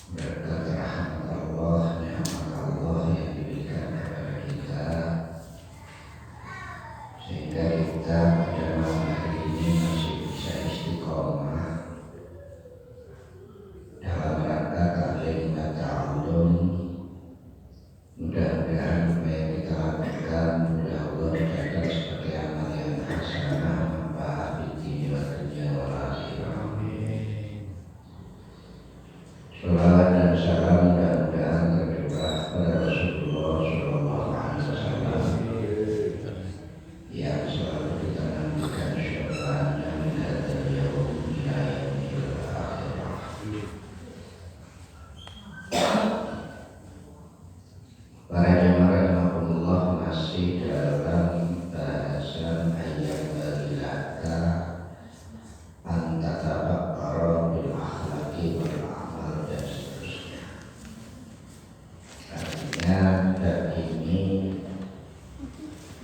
Berkat rahmat Allah, nikmat Allah yang diberikan kepada kita, sehingga kita pada malam hari ini masih bisa istiqomah dalam rangka taklim dan ta'allum. Mudah-mudahan apa yang kita lakukan mudah Allah jadikan sebagai amal yang hasanah manfaat di dunia wal akhirah. Salawat dan salam mudah-mudahan tercurah pada Rasulullah Sallallahu Alaihi Wasallam yang selalu kita nantikan syafaatnya min hadzal yaum ila yaumil akhirah. Para jemaah rahimakumullah, masih dalam bahasan ayat balilaka antatafakkara bil akhlaqi wal amal dan seterusnya. Artinya bab ini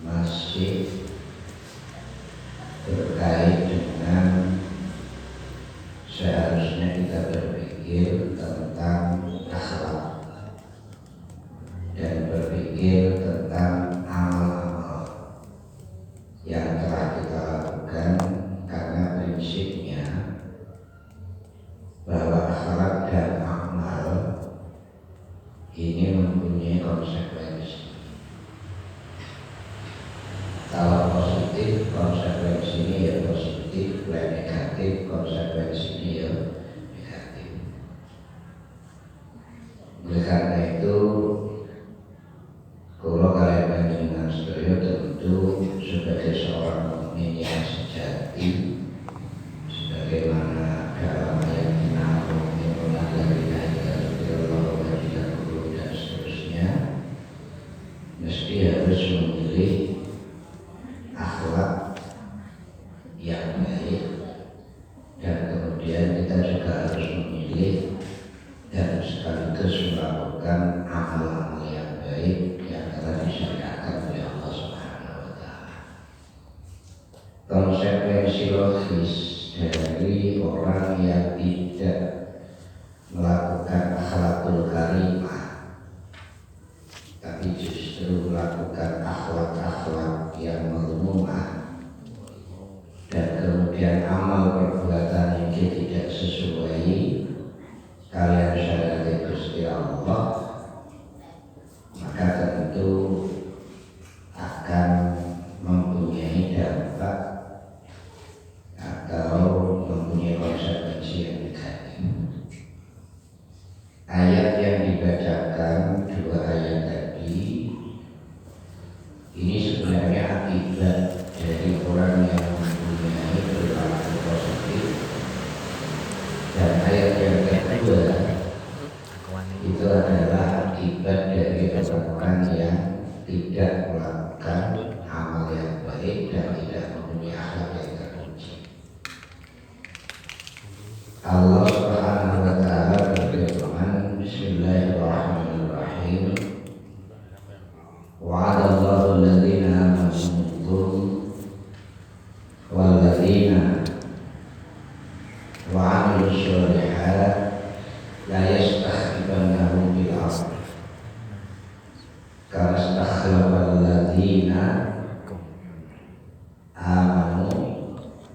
masih terkait dengan seharusnya kita berpikir tentang akhlak dan berpikir tentang amal-amal yang telah kita lakukan, karena prinsipnya bahwa akhlak dan amal ini mempunyai konsekuensi. Kalau positif, konsekuensinya ya positif, dan negatif, konsekuensinya ya negatif. Oleh karena itu, kalau kalian panjenengan sedaya tentu sebagai seorang mukmin yang sejati, sebagaimana dalam ayat inna mu'minuna alladzina idza dzukirallahu wajilat qulubuhum dan seterusnya, mesti harus memilih akhlak yang baik, dan kemudian kita juga harus memilih dan sekaligus melakukan amal-amal yang baik yang telah disyariatkan oleh Allah Subhanahu wa Ta'ala. Konsekuensi logis dari orang yang tidak melakukan akhlakul karimah, tapi justru melakukan akhlak-akhlak yang mazmumah, dan kemudian amal perbuatan yang tidak sesuai kalian syariat Gusti Allah, maka tentu akan mempunyai dampak atau mempunyai konsekuensi yang negatif. Ayat yang dibacakan, dua ayat tadi, ini sebenarnya akibat dari orang yang mempunyai perilaku positif. Dan ayat yang kedua itu adalah akibat dari orang yang tidak melakukan amal yang baik dan tidak mempunyai akhlak yang terpuji. Allah Subhanahu wa Ta'ala berfirman, Bismillahirrahmanirrahim, wa'adallahu alladhina amanu minkum walladhina wa'amilu sholihat la yastakhlifannahum fil ardh kama stakhlafal ladzina amanu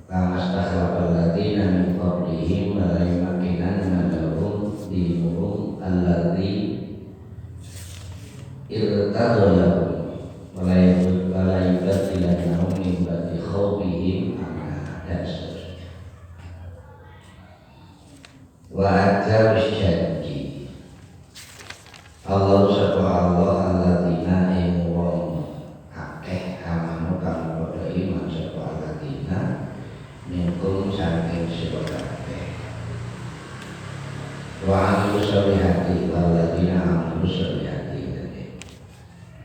kama stakhlafal ladzina min qablihim wa la yumakkinanna lahum dinuhum alladzi irtadha lahum wa la yubaddilannahum min ba'di khawfihim amna dan seterusnya. Wa ajarus janji Allah subhanahu wa alladzina wong akeh amanu kang padha iman sapa alladzina minkum saking sira kabeh. Wa amilu sholihati alladzina amilu sholihati.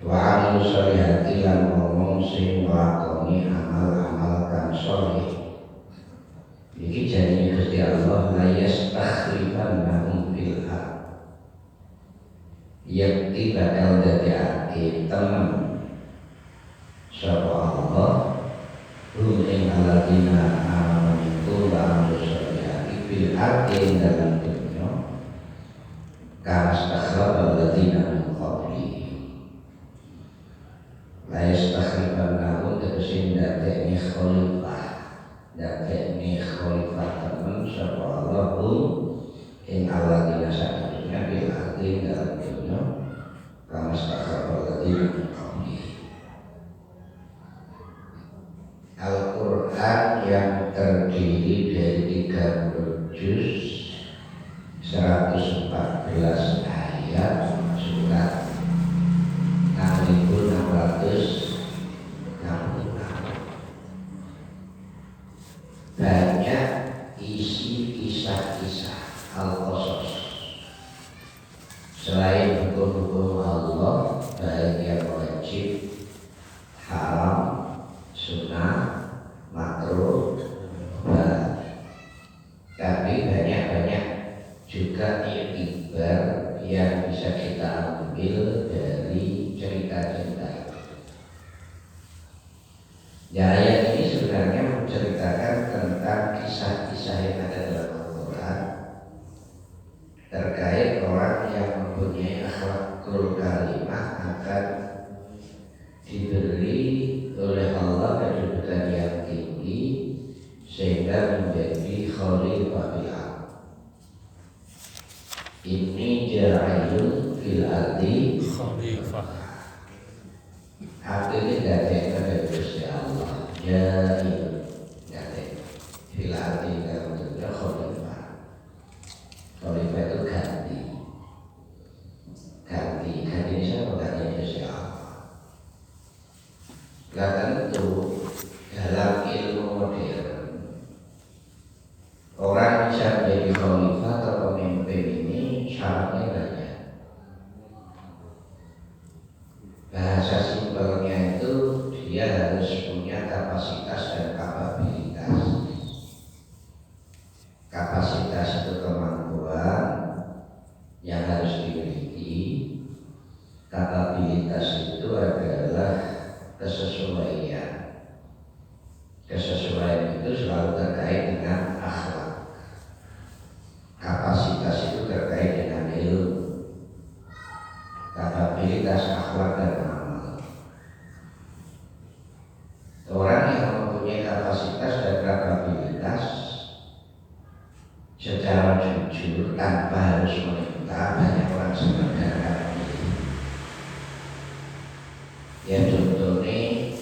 Wa amilu sholihati lan ngomong sing nglakoni amal-amal kang sholih. Iki janji Gusti Allah, la yastakhlifannahum fil ardh, yakti bakal dadekake temen sapa Allah hum ing alladzina amanu wa amilus sholihati fil ardi dalam dunia kama stakhlafal ladzina min qablihim la yastakhlifannahum tegese ndadekne khalifah temen sapa Allahum ing alladzina sakjane fil ardi dalam dunia kama stakhlafal ladzina min qablihim. Al-Quran yang terdiri dari 30 juz 114 ayat surat 6666 banyak isi kisah-kisah Al-Qasas selain hukum-hukum Allah baik yang wajib, haram, sunnah, makruh, tapi banyak-banyak juga iktibar yang bisa kita ambil dari cerita-cerita. Ya, ayat ini sebenarnya menceritakan tentang kisah-kisah yang ada dalam Al-Quran terkait orang yang mempunyai akhlakul karimah akan diberi oleh Allah kedudukan yang tinggi sehingga menjadi khalifah fil ardh. Inni ja'ilun fil ardi khalifah. Artinya dadekna dari Gusti Allah. Ja'ilun dadekna fil ardi dalam dunia khalifah. Khalifah itu ganti ini siapa? Ganti Gusti Allah. Nah tentu dalam ilmu modern orang bisa menjadi khalifah atau pemimpin ini syaratnya banyak. Bahasa simpelnya itu dia harus punya kapasitas dan kapabilitas. Kapasitas itu kemampuan yang harus dimiliki. Kapabilitas itu adalah kesesuaian. Kesesuaian itu selalu terkait dengan akhlak. Kapasitas itu terkait dengan ilmu. Kapabilitas akhlak dan amal. Orang yang mempunyai kapasitas dan kapabilitas secara jujur tanpa harus meminta, banyak orang sebenarnya. Ya contohnya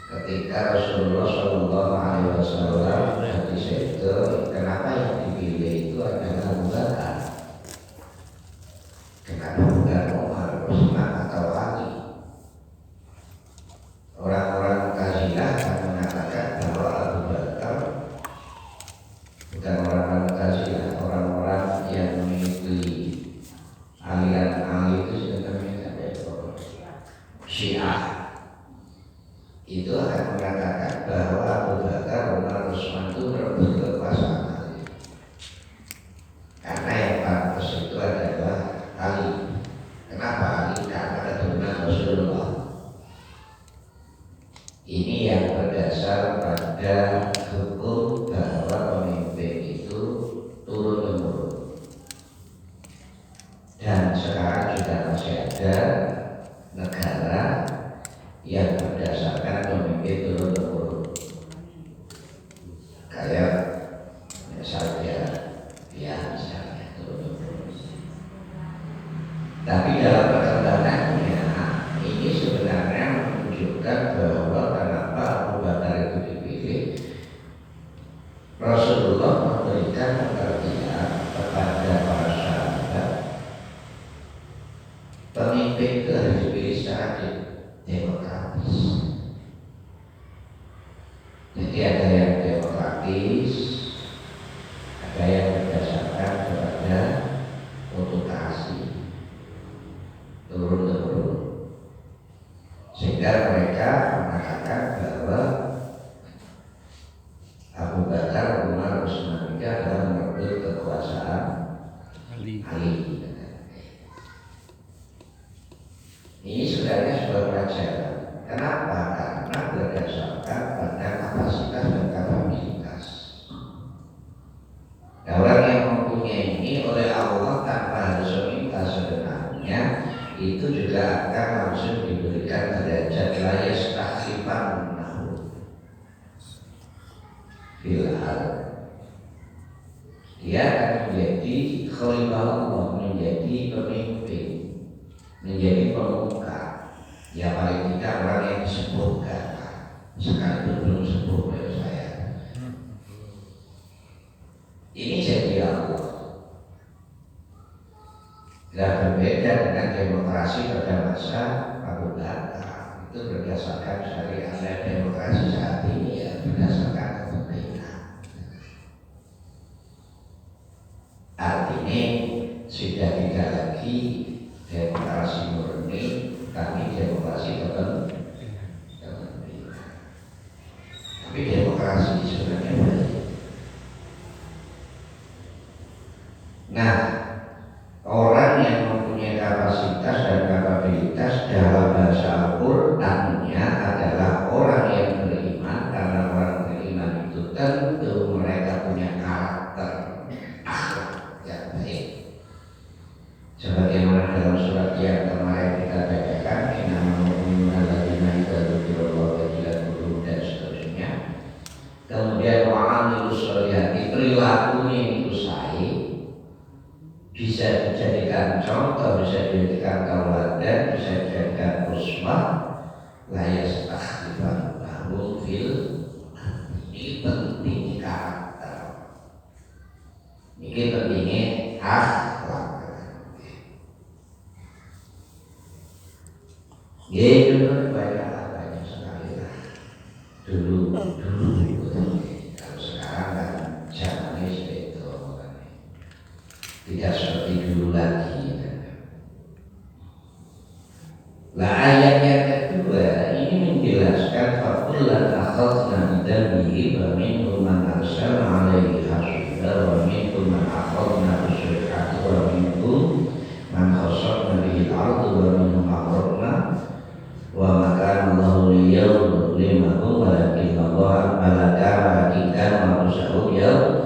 ketika Rasulullah Shallallahu Alaihi Wasallam hadis itu, kenapa yang dipilih itu adalah Abu Bakar? Kenapa bukan Umar, Utsman atau Ali? Orang-orang Mu'tazilah akan mengatakan bahwa Abu Bakar bukan orang-orang Mu'tazilah, orang-orang yang mengikuti aliran Ali itu sebenarnya Syiah itu akan mengatakan bahwa Abu Bakar, Umar, Utsman itu merebut kekuasaan Ali, karena yang pantas itu adalah Ali. Kenapa Ali? Karena keturunan Rasulullah. Ini yang berdasar pada hukum bahwa pemimpin itu turun-temurun. Dan sekarang juga masih ada negara yang berdasarkan pemimpin turun-temurun, kayak misalnya misalnya turun-temurun. Tapi dalam perkembangannya ini sebenarnya menunjukkan bahwa kenapa Abu Bakar itu dipilih. Rasulullah memberikan pengertian kepada para sahabat, pemimpin itu harus dipilih secara demokratis. Jadi ada yang demokratis, ada yang berdasarkan kepada mutasi turun-temurun, sehingga mereka mengatakan bahwa Abu Bakar, Umar, Utsman adalah merebut kekuasaan Ali. Ini sebenarnya sebuah pelajaran. Kenapa? Karena berdasarkan pada kapasitas dan filal, dia akan menjadi khalifah Allah, menjadi pemimpin, menjadi pemuka. Ya paling tidak orang yang disebutkan, sekalipun belum sebut oleh saya. Ini jadi Allah. Dan berbeda dengan demokrasi pada masa Abu Bakar. Itu berdasarkan syariat. Dan demokrasi saat ini ya berdasarkan kepentingan. Artinya sudah tidak lagi demokrasi murni, tapi demokrasi kepentingan. Tapi demokrasi sebenarnya baik. Nah, orang yang mempunyai kapasitas dan kapabilitas dalam bahasa Al-Qur'annya adalah orang yang beriman, karena orang beriman itu tentu mereka punya karakter akhlak yang baik. Sebagaimana dalam surat yang kemarin kita bacakan, innamal mu'minuna alladzina idza dzukirallahu wajilat qulubuhum dan seterusnya. Kemudian wa'amilus sholihati, perilakunya itu sahih, bisa dijadikan contoh, bisa dijadikan tauladan, bisa dijadikan uswah. Layas takhifan bahum fil, ini penting karakter, ini pentingnya akhlak. Ya itu banyak sekali lah. Dulu kalau sekarang kan zamannya sudah itu tidak seperti dulu lagi. Nah ayat yang kedua ini menjelaskan fakullan akhadna bidambihi wa minhum man arsalna alaihi hasiba wa minhum man akhadna bisyai'ati wa minhum man khasafna bihi al-ardu wa minhum aghraqna wa ma kana Allahu liyuzlimahum walakin Allah malaka wa yawm.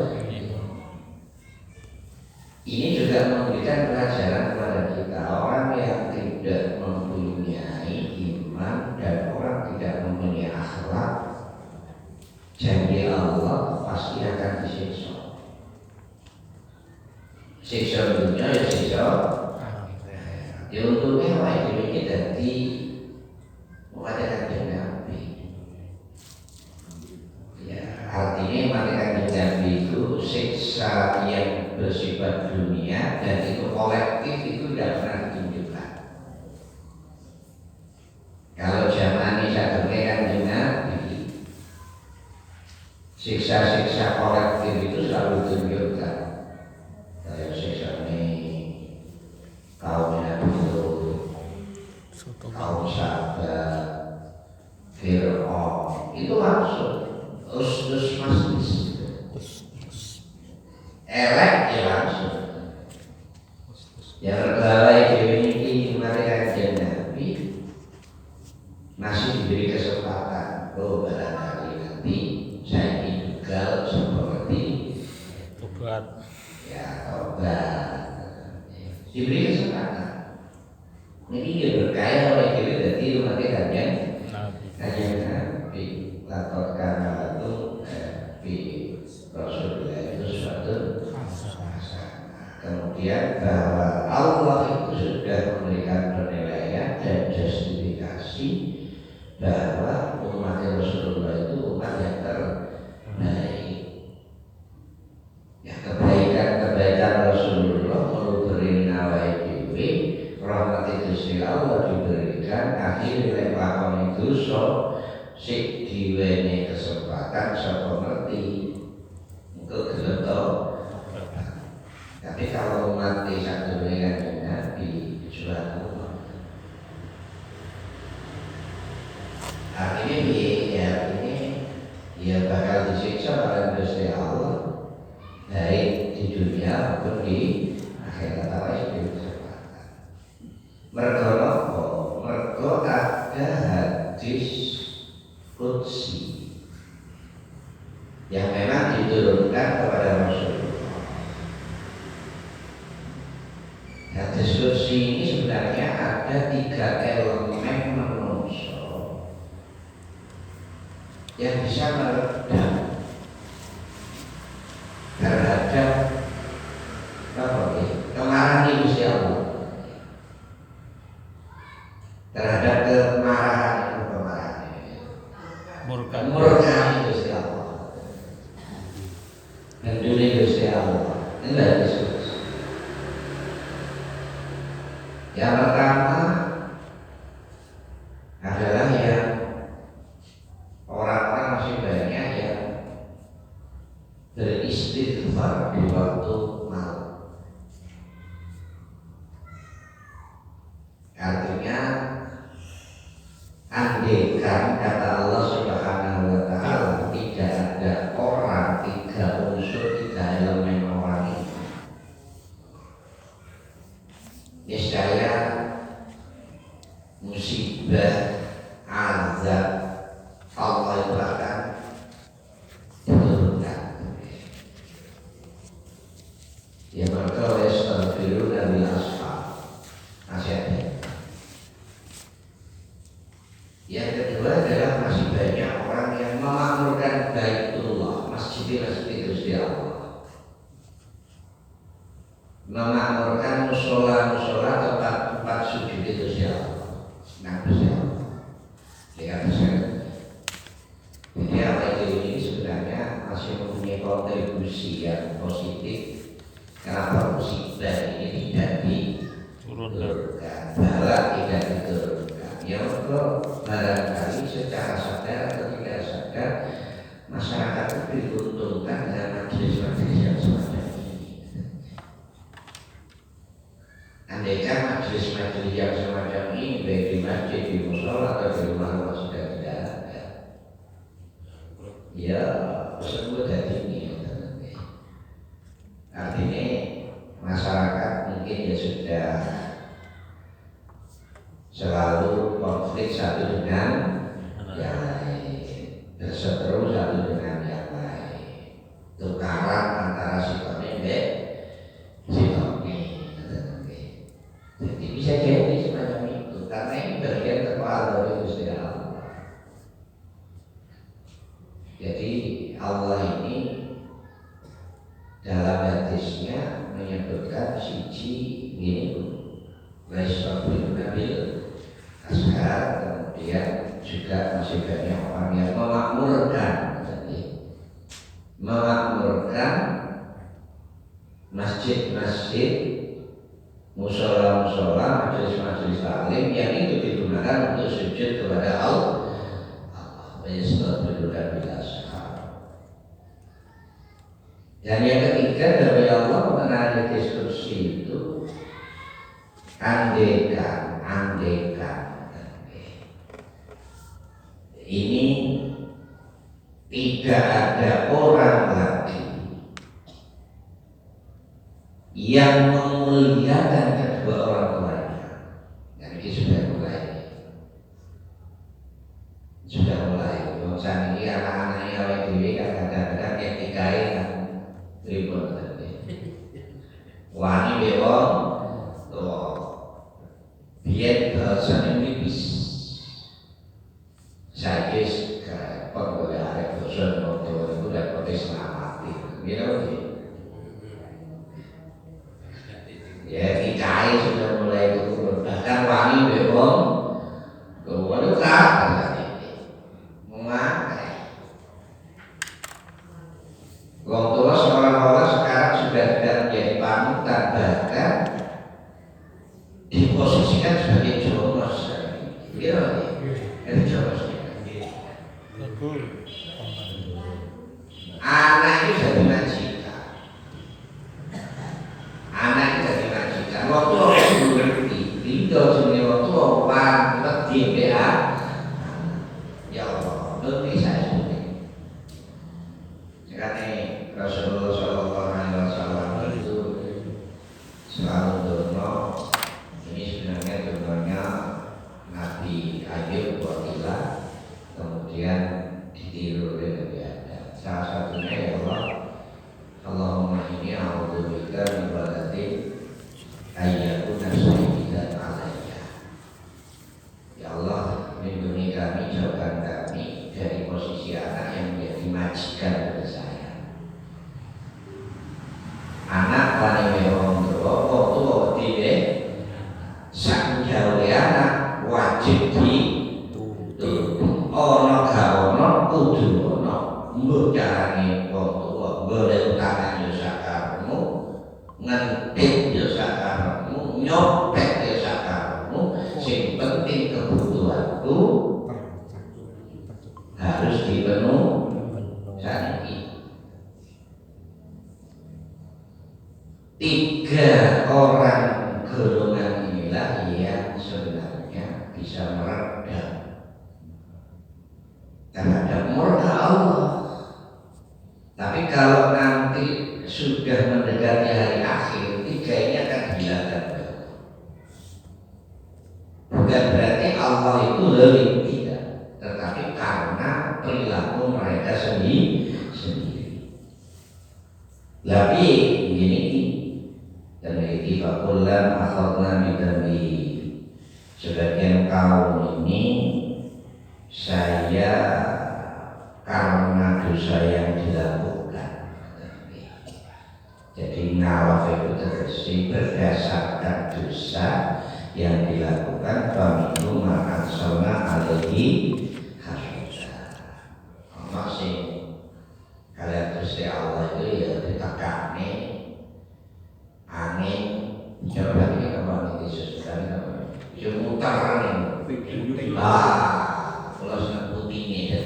Ini juga memberikan pelajaran kepada kita, orang yang tidak mempunyai iman dan orang tidak mempunyai akhlak, janji Allah pasti akan disiksa. Siksa dunia ya siksa. Ya untungnya wajib ini jadi mengadakan Nabi. Ya artinya mengadakan Nabi itu siksa yang bersifat dunia dan itu kolektif, itu tidak pernah ditunjukkan. Kalau zaman ini saya dengar kan siksa-siksa kolektif itu selalu ditunjukkan. Kayak siksa ini kaum Nabi Lut, kaum Sahabat, Fir'aun, itu langsung ustus mastis. Elek ya langsung. Yang terlalai ini mereka Nabi masih diberi kesempatan. Oh barangkali nanti saya diduga seperti obat. Ya obat. Diberi kesempatan. Ini dia berkaya oleh diri dari umat kajian Nabi. Laporkan itu di Rasulullah itu suatu. Kemudian bahwa Allah itu sudah memberikan penilaian dan justifikasi bahwa umat Rasulullah itu umat yang terbaik. Ya kebaikan Rasulullah memberi nawai dewi, rahmat Gusti Allah diberikan, akhirnya lakon itu sik diwene kesempatan sapa ngerti untuk gelem. Tapi kalau umat satu dengan Nabi suatu artinya ya bakal disiksa oleh Gusti Allah baik di dunia maupun di akhirat. Itu kesempatan. Mergo ada hadis qudsi yang memang diturunkan kepada Rasulullah. Hadis qudsi ini sebenarnya ada 3 elemen manusia yang bisa meredam terhadap kemarahan Gusti Allah, terhadap kemarahan murka Gusti Allah, hendune Gusti Allah. Ini disebut. Yang pertama adalah yang orang-orang masih banyak yang beristighfar di waktu malam. Artinya andaikan kata Allah Subhanahu wa taala tidak ada orang, tiga unsur, tiga elemen orang ini, niscaya musibah azab Allah itu akan diturunkan. Ya maka yastaghfiruna bil ashar. Nasihatnya. Yang kedua adalah masih banyak orang yang memakmurkan Baitullah, masjid-masjid Gusti Allah, memakmurkan musola-musola, tempat-tempat sujud Gusti Allah. Nah, Gusti Allah. Lihat saya. Jadi apa ini sebenarnya masih mempunyai kontribusi yang positif. Kenapa musibah ini tidak diturunkan, bala tidak diturunkan? Ya Allah, barangkali secara sadar atau tidak sadar masyarakat itu diuntungkan dengan majelis-majelis yang semacam ini. Andaikan majelis-majelis yang semacam ini baik di masjid, di musola atau di rumah-rumah sudah tidak ada, ya tersebut ini. Artinya masyarakat mungkin ya sudah selalu konflik satu dengan yang lain, berseteru satu dengan yang lain, tukaran antara sikapnya dan sikapnya. Jadi bisa jadi semacam itu, karena ini bagian terpal dari Gusti Allah. Jadi Allah ini dalam hadisnya menyebutkan siji ini Rasul Nabil Ashar, kemudian juga masih banyak orang yang memakmurkan masjid-masjid, musola-musola, majelis-majelis taklim yang itu digunakan untuk sujud kepada Allah. Dan yang ketiga dari Allah mengenai diskusi itu andaikan ini tidak ada orang lagi yang memuliakan kedua orang tuanya. Dan ini sudah mulai. Bosan ini anak-anaknya oleh diri kadang-kadang etikae kan ribut tadi. Wani bewong, biar bahasa Inggris. Saya kis penggoleh arek bosan motor itu dapat selamati. Gitu. Ya etikae sudah mulai turun. Bahkan wani bewong, waduh kan. Wong tua seolah-olah sekarang sudah tidak menjadi panutan, bahkan diposisikan sebagai jomos. Gimana nih? Jomos. Anak itu jadi majikan. Waktu orang belum ngerti, tinggal sini waktu orang lebih BA. Ya Allah, lebih saya sudah. Karena Rasulullah SAW itu selalu dono. Ini sebenarnya dononya Nabi Ayub Wakila, kemudian ditiru oleh Nabi Adam. Salah satunya ya Allah, Allahumma inni a'udzubika min waladin ayyakuna sayyidan alayya. Ya Allah, lindungi kami, jauhkan kami dari posisi anak yang menjadi majikan pada saya. mbok carane wong tuwa golek utangan yo sakarepmu, ngentip yo sakarepmu, nyopet yo sakarepmu, sing penting kebutuhanku harus dipenuhi saniki. Tiga orang golongan inilah yang sebenarnya bisa meredam terhadap murka Allah. Tapi kalau nanti sudah mendekati hari akhir, tiga ini akan hilangkan. Bukan berarti Allah itu zalim, tidak, tetapi karena perilaku mereka sendiri. Tapi begini, Demikian fakullan akhadna bidambi. Sebagian kaum ini saya karena dosa yang dilakukan. Jadi ngalaf itu terjadi berdasarkan dosa yang dilakukan. Faminhum man arsalna alaihi hasiba. Masih kalian Gusti Allah itu ya ditekani angin, coba ini apa nih sesuatu apa? Mutar angin. Kalau sudah putih dan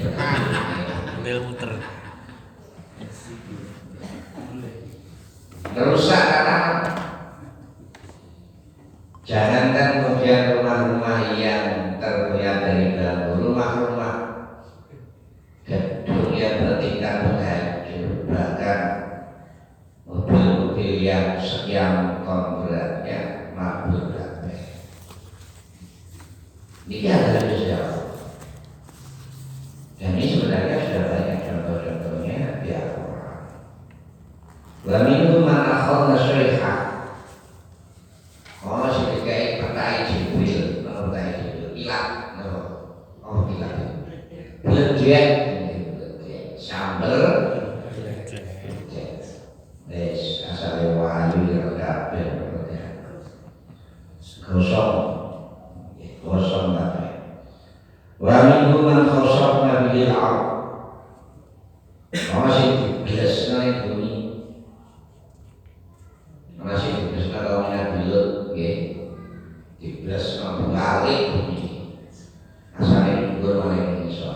model muter. Merusak tanah. Jangankan kemudian rumah-rumah yang terbuat dari bambu, rumah-rumah gedung yang bertingkat menghancur, bahkan mobil-mobil yang sekian ton beratnya mabur kabeh. Ini adalah sejarah. Dan ini sebenarnya sudah banyak contoh-contohnya di Al-Quran. Wa minhum man akhadna syai'ah. Ono sing dikai petai Jibril, petai Jibril ilang, oh ilang. Bledek sambel wis asale wayu ya kabeh gosong kabeh. Wa minhum man khasafna bihi al-ard. Masih biasa ning bumi. Masih biasa kaum Nabi Lut nggih. Dibiasa balik bumi. Asale dhuwur malah iso.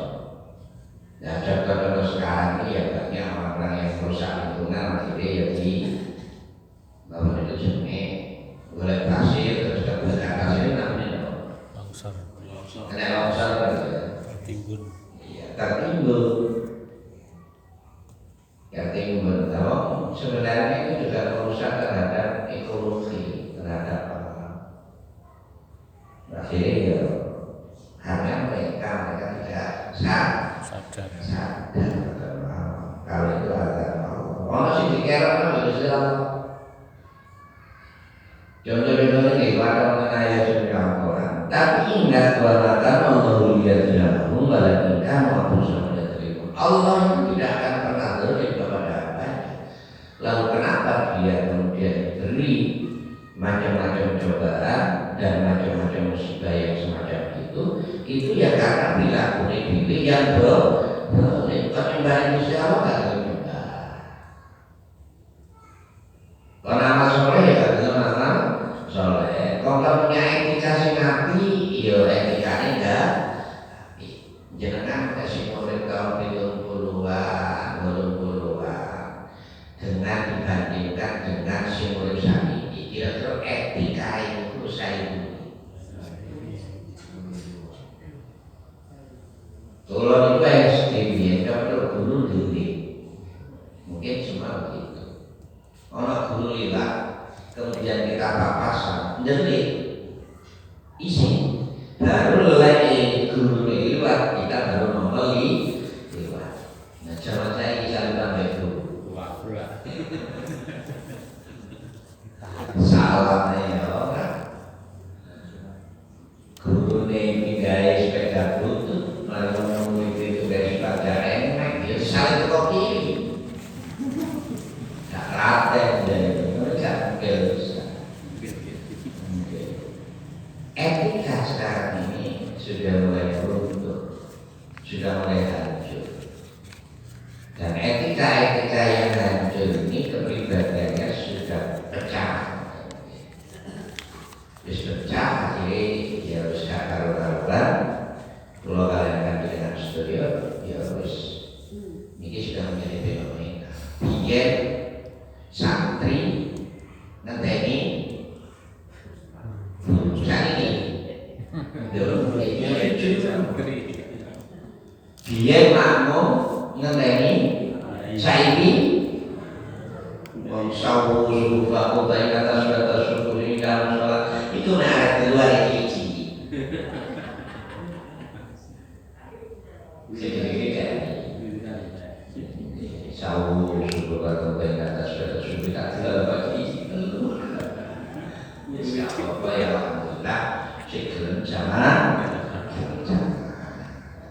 Nah, contoh-contoh sekarang ini ya banyak orang-orang yang merusak lingkungan, akhirnya ya di bangun itu jenenge boleh pasir terus boleh atas itu namanya Longsor. kena longsor gitu ya. Tertimbun. Iya, tertimbun. Tertimbun. Kalau sebenarnya itu juga merusak terhadap ekologi, terhadap alam. Akhirnya ya karena mereka tidak Sadar. Kalau itu ada orang sih dikira kan Islam. Contoh-contohnya di pada ayat suci Al-Quran. Tapi ingat bahwa Allah lihatnya membalik kamu aku sama terima. Allah itu tidak akan pernah zalim kepada hamba. Lalu kenapa dia kemudian diberi macam-macam cobaan dan macam-macam musibah yang semacam itu? Itu ya karena perilaku diri yang boleh penyembahan Gusti Allah nggak terima. Kalau amal soleh ya kalau amal soleh, kalau punya etika sing nabi, ya etikanya enggak. Jangan kasih murid tahun 70-an, 80-an dengan dibandingkan dengan si murid saat ini, kira-kira etika itu saya kalau itu SDB, kalau guru diri, mungkin cuma begitu. Kalau guru lihat, kemudian kita papasan, jadi isi, baru lagi guru lihat, kita baru membeli lihat. Nah, zaman saya bisa tambah itu. Salahnya orang, guru nih guys sepeda butut. Lalu murid itu dari baca enak, dia saling ke kiri. Tak raten dari mereka etika sekarang ini sudah mulai runtuh, sudah mulai hancur. etika-etika yang hancur ini kepribadiannya sudah pecah. Wis pecah akhirnya ya wis gak karu-karuan. Kalau kalian ganti dengan studio, ya wis ini sudah menjadi fenomena. Biyen santri ngenteni santri biyen makmum ngenteni saiki wong sawu subuh kota ing atas subuh ini dalam sholat itu nek keluar iki jadi kan sawu subuh kota ing atas subuh tak ada iki ya apa ya alhamdulillah segelem zaman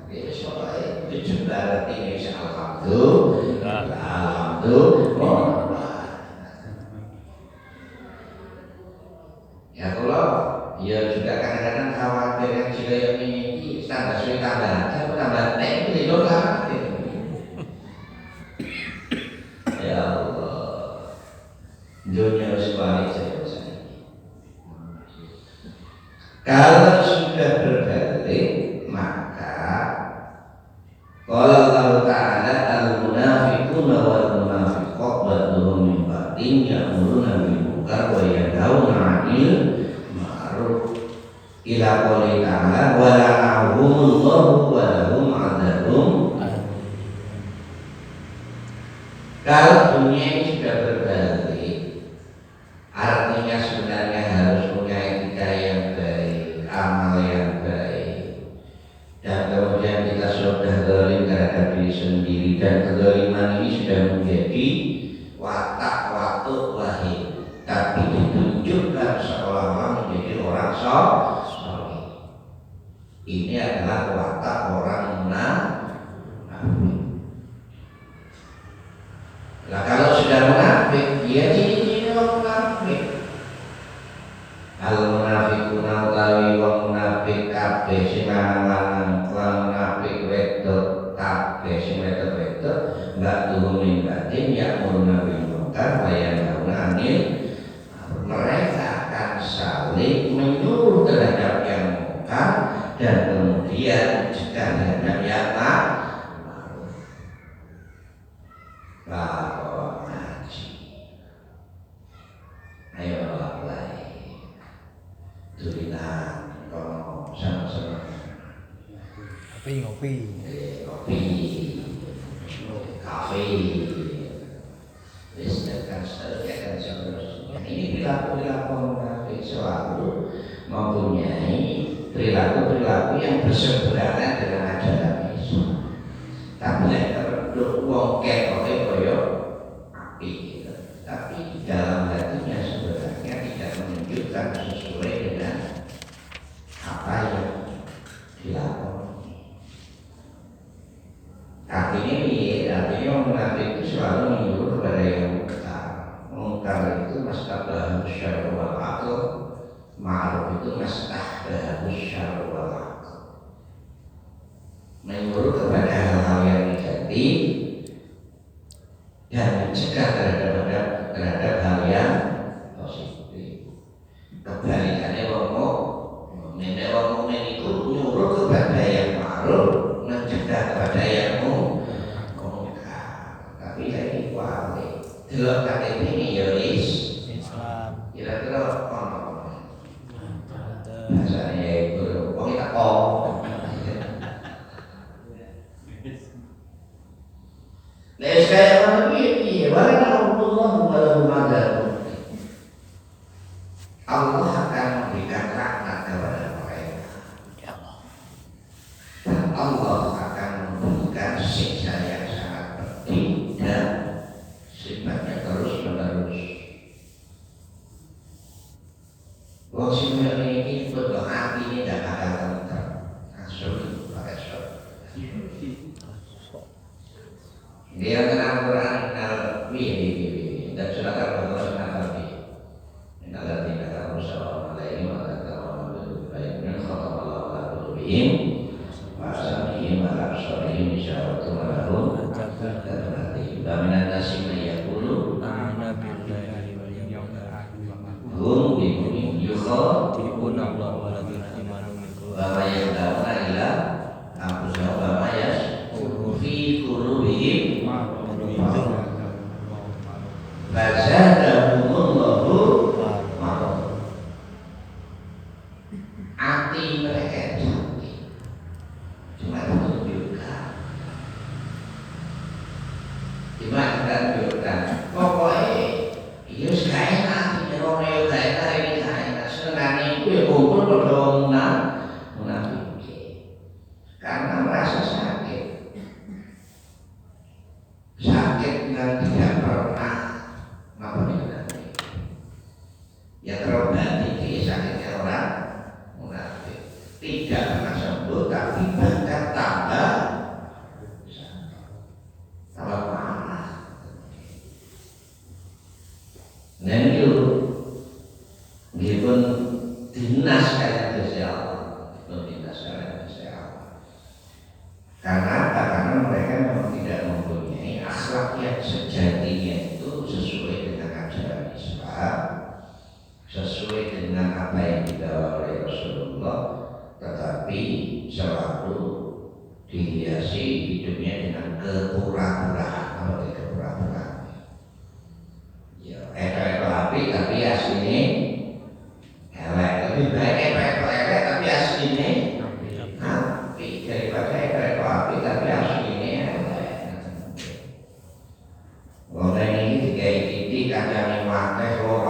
ya sholat itu jumlah ini alhamdulillah ya kalau ya juga kadang-kadang khawatir yang jika yang ini tambah sulit tambah tek itu lah ya Allah dunia sebalik saya kalau sudah berbalik maka qala Allah Ta'ala al-munafiquna wal munafiqat ba'dhum min ba'din ya'muruna bil munkar wa yanhauna 'anil ma'ruf ila qouli ta'ala wa la'anahumullahu wa lahum 'adzabun. Kalau dunia ini sudah berbalik, artinya sebenarnya harus punya etika yang baik, amal yang baik, dan kemudian kita sudah zalim terhadap diri sendiri, dan kezaliman ini sudah menjadi watak wahid, tapi ditunjukkan seolah-olah menjadi orang soleh. Ini adalah watak orang munafik. Nah kalau sudah munafik, dia ciri-ciri orang munafik. Al-munafiquna utawi wong munafik kabeh sing lanang-lanang lan munafik wedok kabeh sing wedok-wedok ba'dhum min ba'din ya'muruna bil munkar wa yanhauna 'anil mereka akan saling menyuruh terhadap yang munkar dan kemudian mencegah terhadap yang ma'ruf. Bapak ngaji ayo mulai tulinan kono sama-sama ngopi kafe listekan seterusnya ini perilaku munafik selalu mempunyai perilaku yang berseberangan dengan ajaran Islam. Tapi terlalu wong ketok koyo api, tapi di dalam hatinya sebenarnya tidak menunjukkan sesuai dengan apa yang dilakukan. Artinya munafik itu selalu menyuruh kepada yang munkar. Munkar itu mastabah syar'u wal aql, ma'ruf itu mastabah syar'u wal aql. Menyuruh kepada hal-hal yang negatif dan mencegah terhadap hal yang positif. Kebalikannya wong mukmin itu nyuruh kepada yang ma'ruf, mencegah kepada yang munkar. Tapi lagi wali delok KTP ini ya Islam. Kira-kira ono. Bahasanya itu wong tak kok. Nek kaya ngono piye? Wala Allah wa lahum. Allah akan memberikan laknat kepada mereka. Dan Allah akan memberikan siksa yang sangat pedih dan sifatnya terus menerus. Wong sing ini berdoa ini tidak bakal tenang. Langsung pakai shot. Dia kenal Quran, kenal dan surat al-Baqarah kenal Innal ladzina kafaru sawa'un 'alaihim a anzartahum am lam tunzirhum khatama Allahu 'ala qulubihim wa sam'ihim wa absarihim ghishawatun wa lahum 'adzabun 'alim. Fazadahumullahu marad. Hati mereka cantik, cuma tunjukkan, pokoknya iya gak enak, orang yang gak enak ini gak enak, senangnya itu ya kumpul pada munafik, karena merasa sakit yang tidak pernah nanti ya terobati di sakitnya orang munafik, tidak pernah sembuh tapi bahkan tambah parah. Dan itu pun dinas kayak Gusti Allah, dinas kayak Gusti Allah. Karena apa? Karena mereka memang tidak mempunyai akhlak yang sejatinya itu sesuai dengan ajaran Islam, sesuai dengan apa yang dibawa oleh Rasulullah, tetapi selalu dihiasi hidupnya dengan kepura-puraan. Apa itu kepura-puraan? Ya, itu api tapi aslinya elek. Lebih baik itu elek tapi aslinya api daripada itu api tapi aslinya elek. Orang ini dikai titik kancane mate, loro